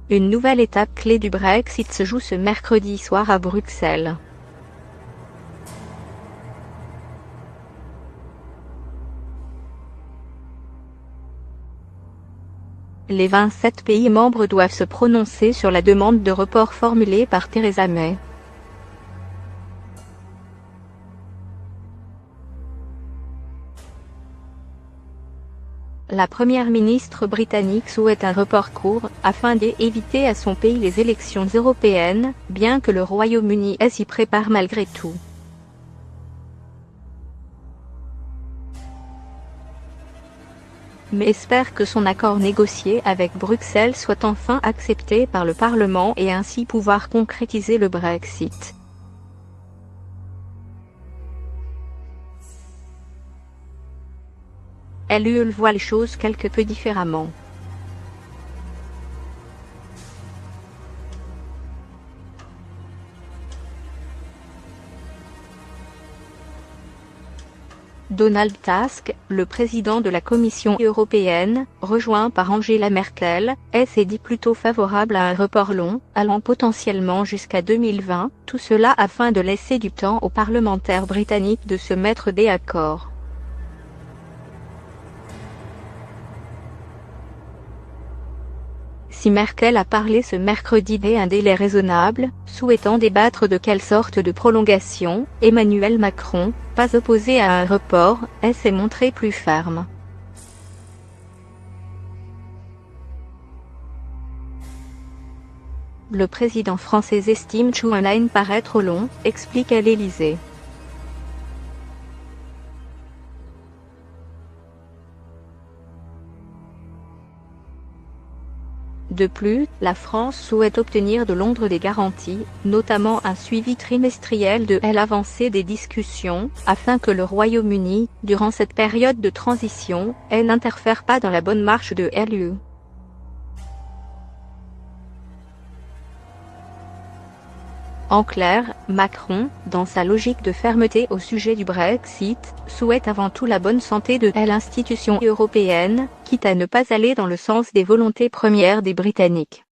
Une nouvelle étape clé du Brexit se joue ce mercredi soir à Bruxelles. Les 27 pays membres doivent se prononcer sur la demande de report formulée par Theresa May. La première ministre britannique souhaite un report court, afin d'éviter à son pays les élections européennes, bien que le Royaume-Uni s'y prépare malgré tout. Mais espère que son accord négocié avec Bruxelles soit enfin accepté par le Parlement et ainsi pouvoir concrétiser le Brexit. Elle voit les choses quelque peu différemment. Donald Tusk, le président de la Commission européenne, rejoint par Angela Merkel, s'est dit plutôt favorable à un report long, allant potentiellement jusqu'à 2020, tout cela afin de laisser du temps aux parlementaires britanniques de se mettre d'accord. Si Merkel a parlé ce mercredi d'un délai raisonnable, souhaitant débattre de quelle sorte de prolongation, Emmanuel Macron, pas opposé à un report, s'est montré plus ferme. Le président français estime Juin paraît trop long, explique à l'Élysée. De plus, la France souhaite obtenir de Londres des garanties, notamment un suivi trimestriel de l'avancée des discussions, afin que le Royaume-Uni, durant cette période de transition, n'interfère pas dans la bonne marche de l'UE. En clair, Macron, dans sa logique de fermeté au sujet du Brexit, souhaite avant tout la bonne santé de l'institution européenne, quitte à ne pas aller dans le sens des volontés premières des Britanniques.